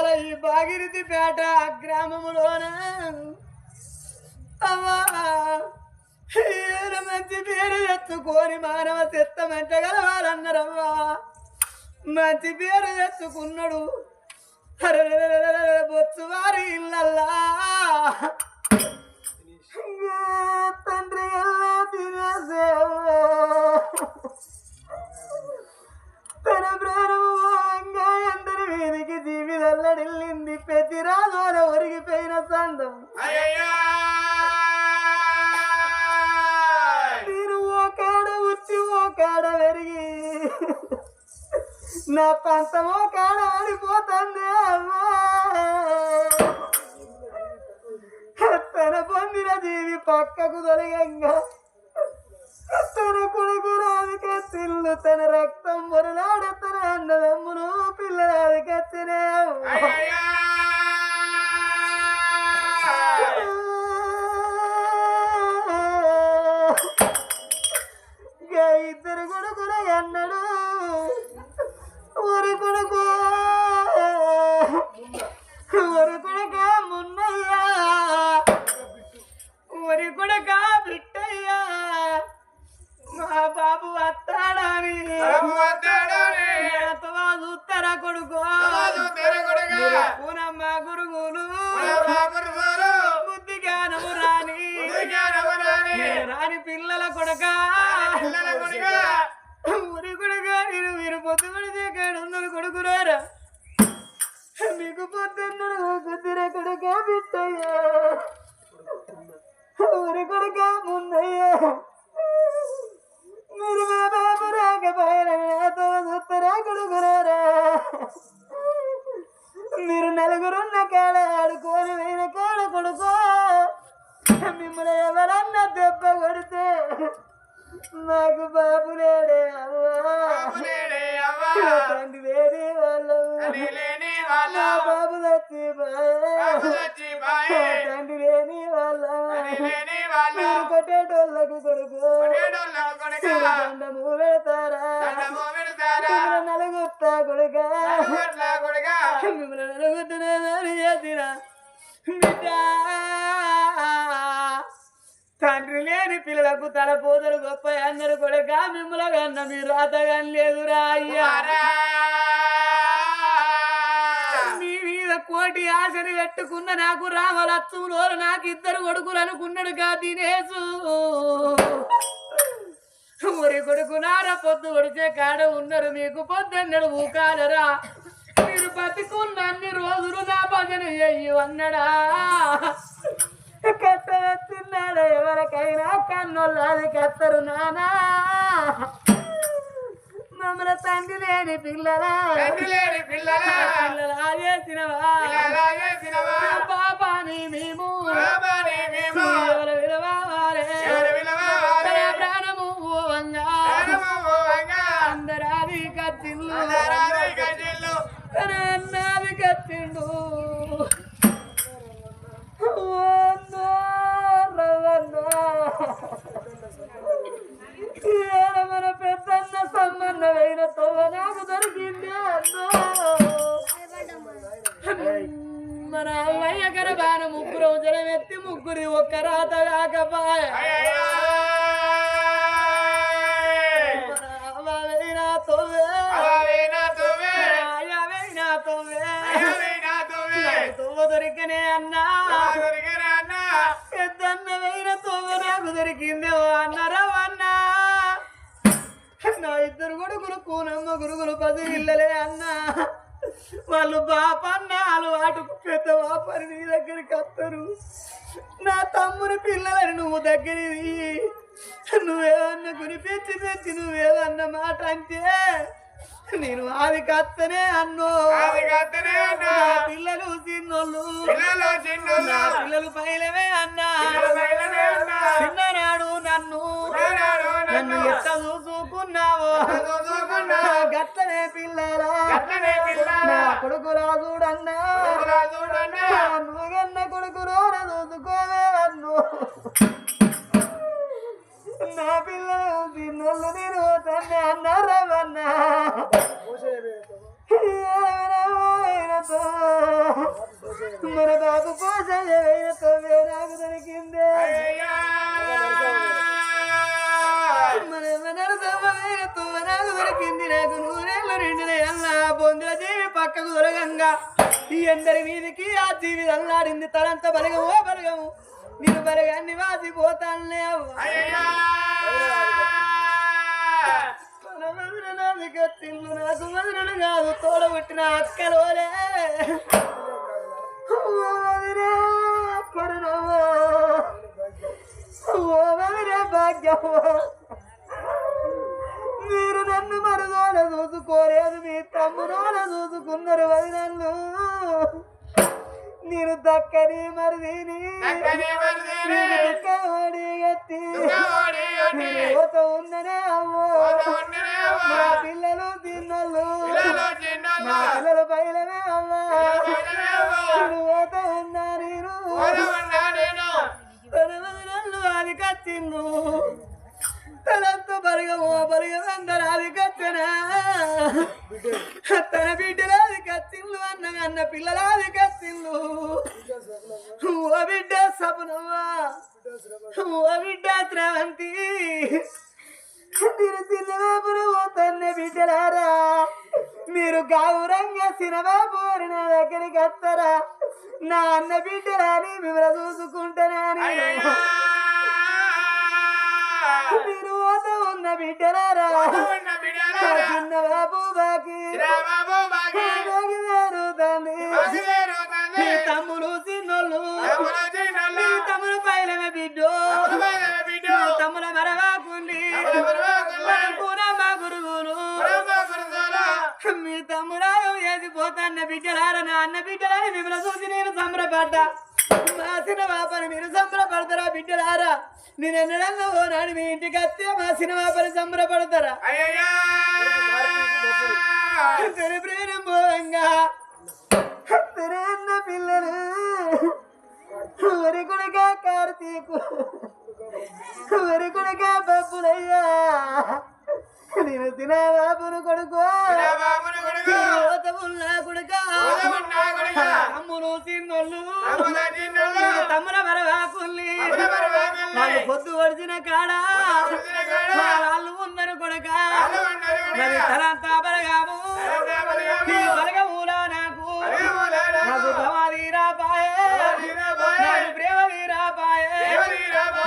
ఇవాళ ఈ భాగీరథి పేట గ్రామములోన అమ్మా మంచి పేరు తెచ్చుకొని మానవ చెత్తమంటగలవారన్నారమ్మా మంచి పేరు తెచ్చుకున్నాడు బొచ్చువారి ఇళ్ళల్లా తండ్రి తినేసేవో తన ప్రాణము అందరి వీధికి జీవి వెల్లడిల్లింది పెతిరాలోన ఒరిగిపోయిన సందం నేను ఓకాడ వచ్చి ఓకాడ పెరిగి నా పంతమో కాడ ఆడిపోతుంది అమ్మా తన పొందిన జీవి పక్కకు తొలగంగా తన కొడుకు రావికెత్తిల్లు తన రక్తం మొరలాడ తన అన్నదమ్మును పిల్లరావికెత్తినే ఇద్దరు కొడుకులు అన్నాడు ఒరి కొడుకు మున్నయ్యా ఒరి కొడుక బిట్టయ్యా మా బాబు వస్తాడని చూస్తారా కొడుకు పూనమ్మ గురుగులు బుద్ధి జ్ఞానము రాని పిల్లల కొడుక ఊరి కొడుక నేను మీరు పొద్దు పడితే కాడున్నది కొడుకురారా మీకు పొద్దున్నడు కుదిర కొడుక బిట్టయ్యా ఊరి కొడుక మున్నయ్యా మీరు మా బాబు రాకపోయారతో చూస్తారా కొడుకురారా మీరు నలుగురున్న కాడ ఆడుకోని అయిన కాడ కొడుకో మిమ్మల్ని ఎవరన్నా దెబ్బ కొడితే నాకు బాబు లేడే అవ్వా తండ్రి లేని వాళ్ళు బాబు చచ్చి తండ్రి లేని వాళ్ళు కొట్టేటోళ్ళకు కొడుకు దండము పెడతారా నలుగుతా కొడుక మిమ్మల్ని నలుగుతున్నాను చేసిరా తండ్రి లేని పిల్లలకు తల పోదలు గొప్ప అందరు కొడుక మిమ్మల్ని కన్నా మీరు రాతగాని లేదురా అయ్యా మీ మీద కోటి ఆశని పెట్టుకున్న నాకు రామలచ్చులో నాకు ఇద్దరు కొడుకులు అనుకున్నాడు కా దినేసు ఊరి కొడుకు నార పొద్దు కొడిచే కాడ ఉన్నారు మీకు పొద్దున్నడు ఊకాలరా మీరు బతికున్న అన్ని రోజులు నా భజన చెయ్యి అన్నడా కట్టవచ్చున్నాడు ఎవరికైనా కన్నోళ్ళది కత్తరు నానా మమ్మల్ని తండ్రి లేని పిల్లలా పిల్లలా చేసినవా పాపాని మేము ఎవరు విలువాలే ప్రాణము అందరాది కత్తిల్లు తన అన్నాది కత్తిండు మన పెద్దన్న సంబంధమైన తోవ నాకు దొరికింది మన అవ్వయ్య గర్భాన ముగ్గురు జలమెత్తి ముగ్గురి ఒక్క రాత కాకపాయ తోవ దొరికనే అన్నా పెద్దన్నమైన తోవ నాకు దొరికింది అన్నారా అన్నా నా ఇద్దరు కొడుకులు కూనమ్మ గురుగులు 10 ఇళ్ళలే అన్నా వాళ్ళు బాపన్నాలు అటుకు పెద్ద బాపని నీ దగ్గరికి వస్తారు నా తమ్ముని పిల్లలని నువ్వు దగ్గరికి నువ్వేమన్నా గురిపెచ్చి పెంచి నువ్వేమన్నా మాట అంటే నేను ఆది కత్తనే అన్నో పిల్లలు చిన్నోళ్ళు పిల్లలు పైలవే అన్నా చిన్ననాడు నన్ను ఎట్ట చూసుకున్నావో గట్లనే పిల్లలా కొడుకు రాజుడన్నా నువ్వెన్న కొడుకు రోర చూసుకోవే అన్ను నా పిల్లలు చిన్నోళ్ళు నేను తన్నే అన్నారవన్నా మన బాబు కోసం వేరే నాకు దొరికిందే నాకు దొరికింది నాకు నూరేళ్ళ రెండున అన్న బొందుల జీవి పక్కకు దొరకంగా ఈ అందరి మీదికి ఆ జీవి అల్లాడింది తనంత బలగమో బలగము నేను బలగాన్ని వాసిపోతానులే తిల్లు నాకు వదినడు కాదు తోడబుట్టిన అక్కలోలే భాగ్యమో మీరు నన్ను మరుదోల చూసుకోలేదు మీ తమ్ముడోల చూసుకున్నారు వదినన్ను నేను దక్కని మరిదిని ఉన్ననే అవ్వో మా పిల్లలు తిన్నలు మా పిల్లలు పైలమే అవ్వా ఉన్నా నేను అది కచ్చిండు తనంతో బలగమో బలగమందరూ అది కచ్చనా తన బిడ్డలు అది కచ్చిండు అన్న పిల్లలు అది కచ్చిండు ఓ బిడ్డ సపనవ్వా ఓ బిడ్డ శ్రవంతి మీరు చిన్నబాబును పోతన్న బిడ్డలారా మీరు గౌరంగా సినబాబు అని నా దగ్గరికి వస్తారా నా అన్న బిడ్డలని మిమ్మల్ని చూసుకుంటానని మీరు పోత ఉన్న బిడ్డలారా చిన్నబాబు బాకి తండ్రి తమ్ముడు చిన్నోళ్ళు తమ్ముడు పైలమే బిడ్డో తమ్ముల మరవాకుండి మా గురుగులు మీ తమ్ముడాలు వేసిపోతాన్న బిడ్డలారా నా అన్న బిడ్డలని మిమ్మల్ని చూసి నేను సంబరపడ్డా మా సినిమా బాపని మీరు సంబరపడతారా బిడ్డలారా నేను ఎన్నడన్నా ఓ నాడు మీ ఇంటికి వస్తే మా సినిమా పని సంబరపడతారా ప్రేరంభంగా అన్న పిల్లలు వరి కొడుక కార్తీకు వరి కొడుక బబ్బులయ్యా నేను తినా బాబును కొడుకు కొడుక తమ్ములు తిన్నోళ్ళు తమ్ముల మరవాకుల్ని నాకు పొద్దు పడిచిన కాడా వాళ్ళు ఉన్నారు కొడుక మరి తనంతా బలగాము బలగములా నాకు నాకు భవాదీరా పాయే నాకు ప్రేమదీరా పాయే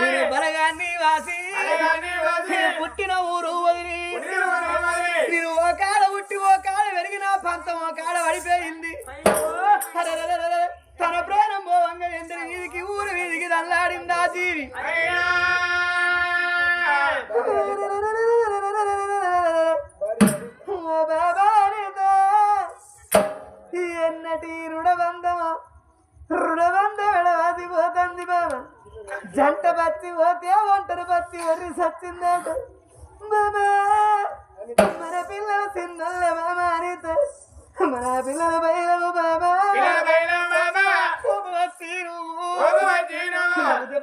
నేను బలగాన్ని వాసి పుట్టిన ఊరు వదిలి నేను ఓ కాడ ఉట్టి ఓ కాడ వెరిగిన పంతం ఓ కాడ పడిపోయింది తన ప్రాణం పోవంగ ఎందరి వీధికి ఊరు వీధికి దల్లాడింది ఆ జీవి ఎన్నటి రుణబంధమా రుణబంధం బాబా జంట బచ్చి పోతే ఒంటరి బచ్చి వరి సచ్చిందాట బాబా మన పిల్లలు తిన్నల్లే బాబా అనితో మన పిల్లలు బయలవు బాబా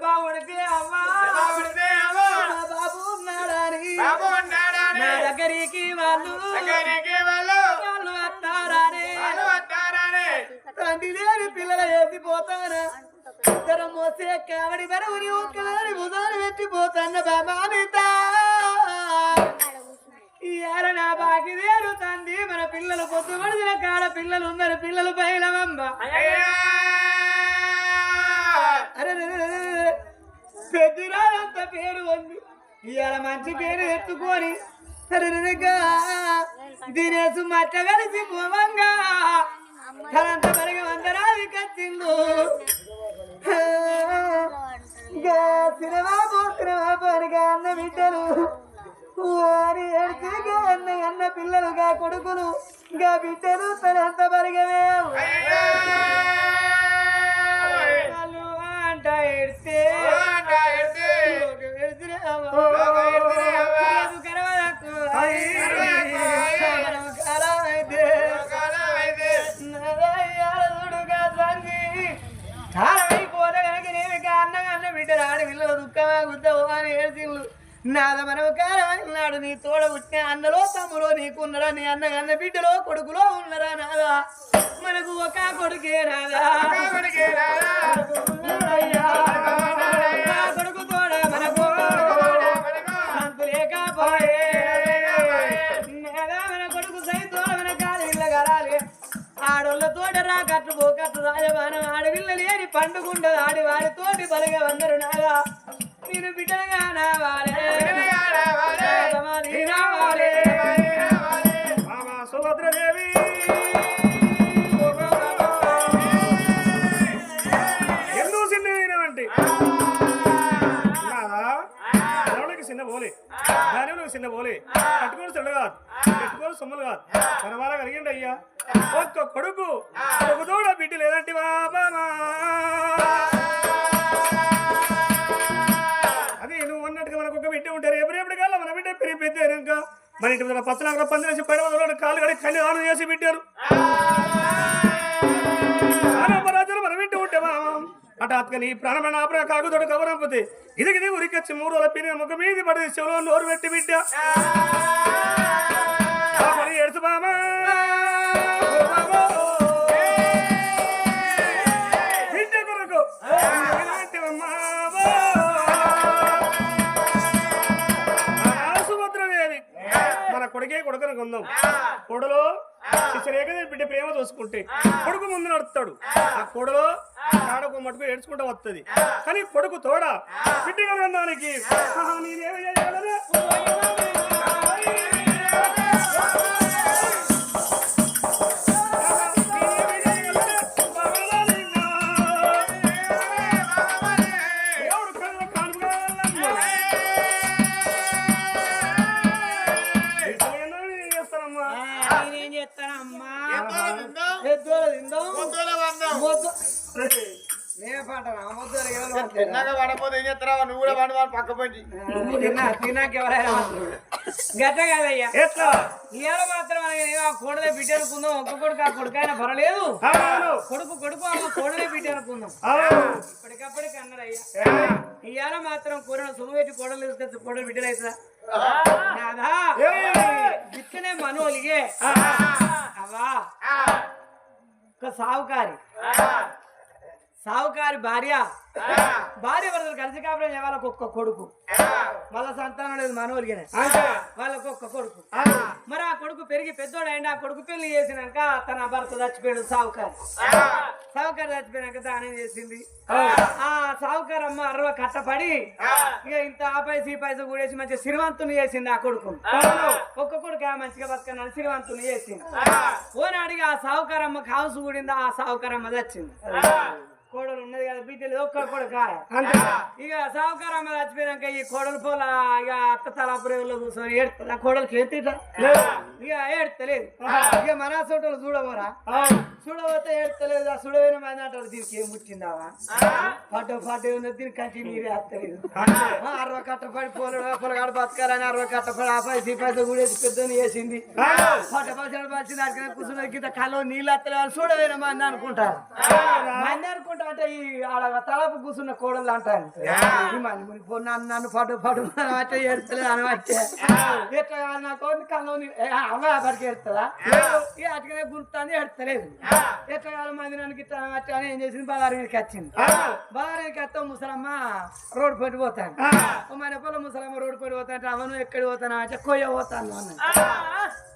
బాబుడితే అమ్మా బాబు ఉన్నాడని నా దగ్గరికి వాళ్ళు వస్తారని తండ్రి లేని పిల్లలు వేసిపోతారా ఇద్దరు మోసే కావడి బరువుని ఒక్కదాని ముదాలు పెట్టిపోతాన్న బాబా ఇయాల నా బాకి వేరు తండ్రి మన పిల్లలు పొద్దుపడిన కాడ పిల్లలు ఉన్నారు పిల్లలు పైలమమ్మ అరే పెద్దరాలంత పేరు ఉంది ఇవాళ మంచి పేరు ఎత్తుకొని దినేసు మట్ట కలిసి పోవంగా తనంత మరిగి అందరాది కచ్చిండు సినిమా అనగా అన్న బిడ్డలు వారి ఎడిచిగా అన్న పిల్లలుగా కొడుకులు గా బిడ్డలు తనంత మరిగవే అంట ఎడితే నాద మనము కారన్నాడు నీ తోడ పుట్టిన అన్నలో తమ్ములో నీకున్నరా నీ అన్న బిడ్డలో కొడుకులో ఉన్నరా నాదా మనకు ఒక కొడుకే రాదా కొడుకు కూడా మనకు సంతు లేకపోయే మన కొడుకు సైతం మన కాలు ఇళ్ళ కరాలి ఆడోళ్ళతోటి రా కట్టు పోకట్టు రాజమానం ఆడవిల్ల లేని పండుగుండదు ఆడి వారితోటి బలిగా అందరు నాగా నేను బిడ్డలుగా నావాలే సుభద్రదేవి ఎందుకు చిన్నవంటి చిన్న పోలే దాని చిన్న పోలే కట్టుకోని చెడు కాదు పెట్టుకోని సొమ్ములు కాదు మన వాళ్ళ కలిగిండి అయ్యా ఒక్క కొడుకు కొడుకుతోడ బిడ్డ లేదంటే బాబా అది నువ్వు అన్నట్టుగా మనకు ఒక బిడ్డ ఉంటారు ఎప్పుడెప్పుడు కాదు మన బిడ్డ పెరిగి పెద్దాక మన ఇంటి మీద పచ్చనాక పందిరేసి పడవ కాళ్ళు కడి కళ్ళు ఆను చేసి పెట్టారు రాజులు మనం ఇంటి ఉంటే హఠాత్తుగా ప్రాణమైన ఆపణ కాకుతోడు కబరంపోతే ఇది ఉరికొచ్చి 3 రోజుల పిని ముఖ మీది పడి చెవులో నోరు పెట్టి బిడ్డ ఎడుచు బామా బిడ్డ కొరకు సుభద్రదేవి మన కొడుకే కొడుకుని కొందాం కొడులో శిశురేఖ బిడ్డ ప్రేమ చూసుకుంటే కొడుకు ముందు నడుస్తాడు ఆ కొడులో ఆడకు మటుకు ఏడ్చుకుంటూ వస్తుంది కానీ కొడుకు తోడా బిడ్డ బృందానికి గట్ట కాదయ్యా ఇవాళ మాత్రం కోడలే బిడ్డ అనుకుందాం ఒక్క కొడుకు ఆ కొడుకు అయినా పర్వాలేదు కొడుకు అమ్మ కోడలే బిడ్డ అనుకుందాం ఇప్పటికప్పటికి అన్నారయ్యా ఇవాళ మాత్రం కూర సొమ్ము పెట్టి కోడలు తీసుకొచ్చి కోడలు బిడ్డలు అవుతుందా ఇక్కనే మనోలిగే అవా ఒక సావుకారి భార్య వరదలు కలిసి కాపురం వాళ్ళకు ఒక్క కొడుకు వాళ్ళ సంతానం లేదు మనోలిగానే వాళ్ళకు ఒక్క కొడుకు మరి ఆ కొడుకు పెరిగి పెద్దోడు అయినా ఆ కొడుకు పెళ్లి చేసినాక తన భర్త చచ్చిపోయాడు సావుకారి చచ్చిపోయినాక దానం చేసింది ఆ సావుకారు అమ్మ 60 కట్టపడి ఇక ఇంత ఆ పైస ఈ పైస కూడేసి మంచిగా సిరివంతుని చేసింది ఆ కొడుకు ఒక్క కొడుకు మంచిగా బతకనని సిరివంతుని చేసింది ఓనాడిగా ఆ సావుకారమ్మ కాసు కూడిందా ఆ సావుకారమ్మ చచ్చింది కోడలు ఉన్నది కదా బిడ్డలు ఒక్క కొడుక ఇక సావుకారమ్మ చచ్చిపోయినాక ఈ కోడలు పోల ఇక అత్త తలాపురేవుల్లో కూర్చొని ఏడుతుంది కోడలకి ఏడుతుంట ఇక ఏడుతలేదు ఇక మన చోటలు చూడబోతే ఏడుతలేదు ఆ చూడవైన మంది అంటారు దీనికి ఏం పుట్టిందావా పట్టు ఉన్నది దీనికి కంటి నీరు వేస్తలేదు 60 కట్టపడి పొలగాడు బతకాలని 60 కట్టపడి ఆ పైస ఈ పైస కూడేసి పెద్దని వేసింది పచ్చడి పచ్చింది అక్కడ కూర్చున్నది గింత కళ్ళు నీళ్ళు వస్తలేదు చూడవైన మంది అనుకుంటారు అంటే ఈ ఆడ తలపు కూర్చున్న కోడలు అంటాను నన్ను పడు అంటే ఏడుతలేదు అని వచ్చే ఎట్లా నాకు కళ్ళు అమ్మ అక్కడికి ఏడుతుందా అటుకనే గుర్తుంది ఏడుతలేదు ఎట్లా కాదు మంది నన్ను గిట్ట అని ఏం చేసింది బదారికి వచ్చింది బదారికి వస్తే ముసలమ్మ రోడ్డు పట్టి పోతాను మన పొలం ముసలమ్మ రోడ్డు పట్టి పోతా అంటే అవను ఎక్కడికి పోతాను అంటే కొయ్య పోతాను అన్న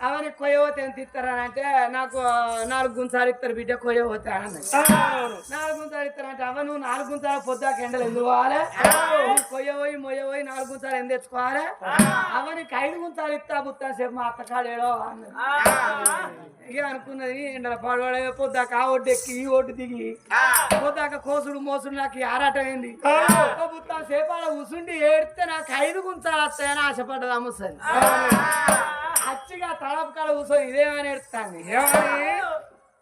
అవన్నీ కొయ్య పోతే ఎంత ఇస్తారని అంటే నాకు 4 గుంసాలు ఇస్తారు బిడ్డ కొయ్య పోతా అన్నది 4 గుంసాలు ఇస్తారంటే అవ నువ్వు 4 గుంసాల పొద్దాక ఎండలు ఎందుకు పోవాలి కొయ్య పోయి మొయ్య పోయి 4 గుంసాలు ఎంత తెచ్చుకోవాలి అవనికి 5 గుంసాలు ఇస్తా బుత్తా సేపు మా అత్తకాడేడో అన్నది ఇక అనుకున్నది ఎండల పాడవాడే పొద్దాక ఆ ఒడ్డు ఎక్కి ఈ ఒడ్డు దిగి పొద్దాక కోసుడు మోసుడు నాకు ఆరాటం అయింది బుత్తా సేపు అలా కూసుండి ఏడితే నాకు 5 గుంసాలు వస్తాయని ఆశపడ్డది అమ్ముసరి అచ్చిగా తడపు కాడ కూర్చొని ఇదేమని ఎడుతాను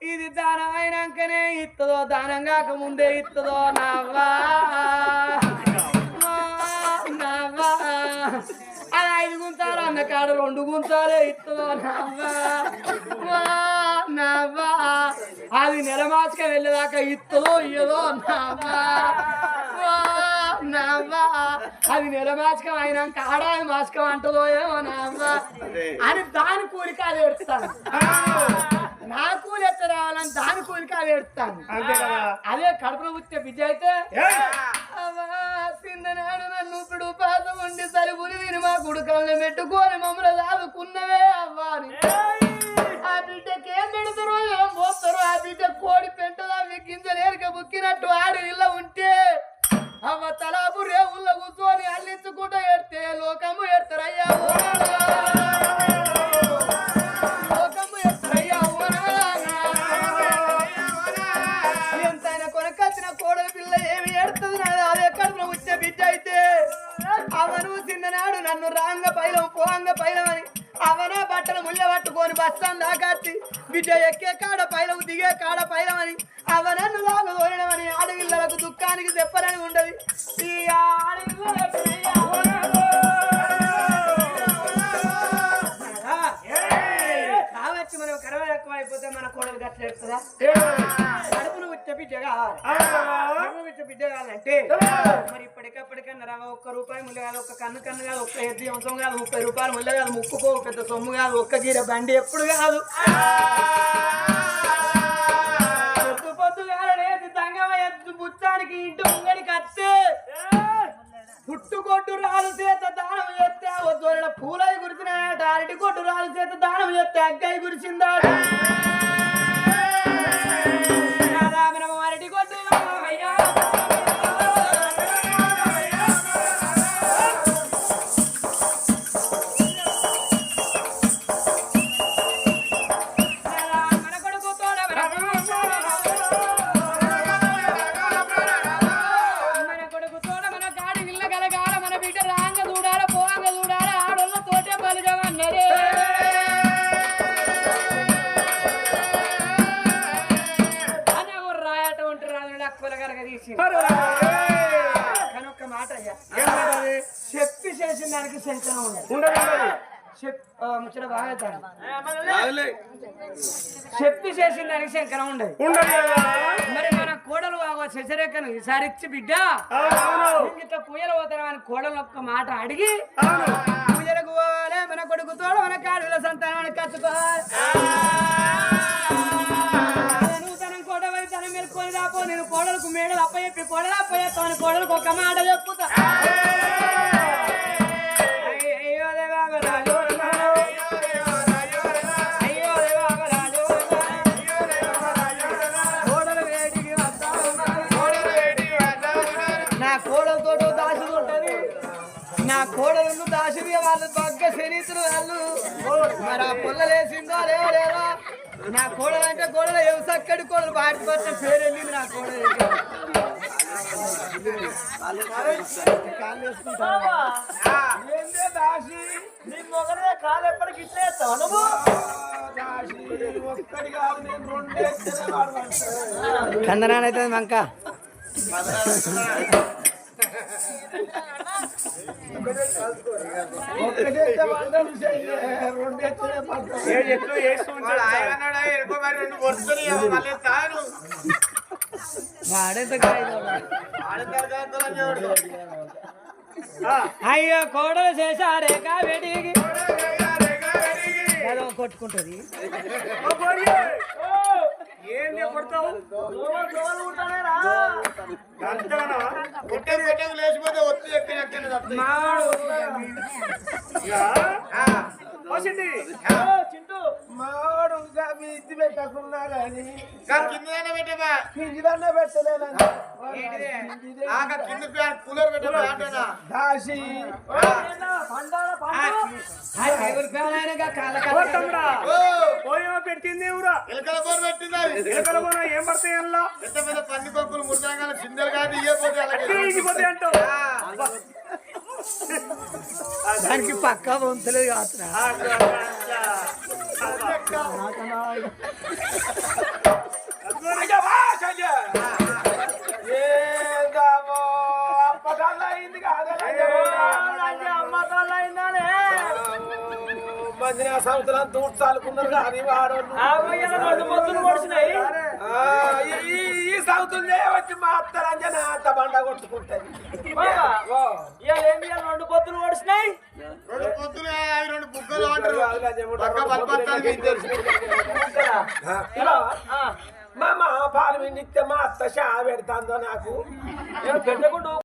ఇది దానం అయినాకనే ఇస్తుందో దానం కాక ముందే ఇస్తుందో నవ్వా అది 5 గుంతాలు అన్న కాడ 2 గుంతాలే ఇస్తుందో నవ్వా అది నెల మాసక వెళ్ళేదాకా ఇస్తుందో ఇయ్యదో నవ్వా అది నెల మాసకం అయినాక ఆడాది మాసకం అంటదో ఏమో నవ్వా అని దాని కోరిక అది ఎడుతాను నా కూలి ఎట్లా రావాలని దాని కూలికి అది ఎడుతాను. అంతే కదా. అదే కడుపులో పుట్టే బిడ్డ అయితే ఏయ్! చిన్ననాడు నన్ను ఇప్పుడు పాసం ఉండి సరిపురి విని మా కుడుకల్ని పెట్టుకొని మమ్మల్ని దాదుకున్నవే అవ్వా అని. ఆ బిడ్డకి ఏం పెడతారో ఏం పోతారో ఆ బిడ్డ కోడి పెంటదా గింజలేరిక బుక్కినట్టు ఆడి ఇళ్ళ ఉంటే అవ్వ తలాపు రేవుల్లో కూర్చొని అల్లించుకుంటూ ఎడితే లోకము ఎడతారయ్యా లోకము ఎడతారయ్యా ఎంతైనా కొనకొచ్చిన కోడలి పిల్ల ఏమి ఎడుతుంది నాది అదే కడుపులో వచ్చే బిడ్డ అయితే అవను చిన్ననాడు నన్ను రాంగ పైలం పోంగ పైలం అని అవనా బట్టలు ముళ్ళ పట్టుకొని బస్తాను దాకాచి బిడ్డ ఎక్కే కాడ పైలం దిగే కాడ పైలం అని అవనన్ను దాకా తోలడమని ఆడవిళ్ళకు దుఃఖానికి చెప్పరని ఉండదు ఈ కావచ్చు మనం కరవ ఎక్కువ అయిపోతే మన కోడలు గట్ల ఎడుతుందా కడుపును విచ్చ బిడ్డ కావాలి విచ్చ బిడ్డ కావాలంటే మరి ఇప్పటికప్పటికన్నా రవ ఒక్క రూపాయి ముళ్ళ కాదు ఒక్క కన్ను కాదు ఒక్క ఎద్దు అంశం కాదు 30 రూపాయలు ముళ్ళ కాదు ముక్కుకో పెద్ద సొమ్ము కాదు ఒక్క జీర బండి ఎప్పుడు కాదు బుచ్చానికి ఇంటి ముంగడికి వస్తే పుట్టుకొట్టు రాలు చేత దానం చేస్తే వద్దు పూలై గురిసినాయట అరటి కొట్టు రాలు చేత దానం చేస్తే అగ్గాయి గురిసిందా అరటి కొట్టు అయ్యా కనొక్క మాట అయ్యా చెప్పి చేసిన దానికి శంకరం ఉండదు ముచ్చట బాగా చెప్పి చేసిన దానికి శంకరం ఉండదు మరి మన కోడలు శశరేఖను ఈసారి ఇచ్చి బిడ్డ ఇట్లా పూజలు పోతారని కోడలు ఒక్క మాట అడిగి పూజలకు పోవాలి మన కొడుకు తోడ మన కాడుల సంతానాన్ని కట్టుకోవాలి మెలుకొని రాపో నేను కోడలకు మేడలు అప్పచెప్పి కోడలు అప్పచెప్తాను కోడలకు ఒక మాట చెప్పుతా అయ్యో దేవారాజు అయ్యో దేవారాజు కోడలు వేడికి వస్తా నా కోడలతో దాసులు ఉంటది నా కోడలు దాసులు వాళ్ళు బగ్గ శనీతులు వాళ్ళు మరి ఆ పుల్లలేసిందో లేదో నా కోడలు అంటే కోడలు ఏం చక్కడి కోడలు బాటి పట్టిన పేరు వెళ్ళింది నా కోడలు దాసి నీ మొగలే కాలు ఎప్పటికి ఇచ్చేస్తావు కందనాడైతే మంక అయ్యో కోడలు చేశారే కాబేటికి కొట్టుకుంటది ఏంది కొడతావు లేచిపోతే ఒత్తి ఎక్కిన మావాడు ఇది పెట్టకున్నా కానీ కిందనే పెట్టబా కిందనే పెట్టలేనండి కూలర్ పెట్టబా దాసి పెట్టింది ఎలకల బోర్ పెట్టింది ఏం పడతాయి అందులో పెద్ద పెద్ద పంది కొక్కులు ముడతాగా చిందలు కాదు ఇయ్యపోతే అలాగే అంటావు దానికి పక్కా వంతులేదు కాదు మందిని సంవత్సరం దూట్ చాలుకున్నారు కానీ వాడు ఈ సంవత్సరం వచ్చి మా అత్త రంజన అంత బండ కొట్టుకుంటది ఏంది 2 పొత్తులు ఓడిసినాయి 2 పొద్దులు 2 బుగ్గలు అంటారు పక్క బల్పత్తానికి మా పాలు విండిస్తే మా అత్త షా పెడతాందో నాకు పెట్టకుండా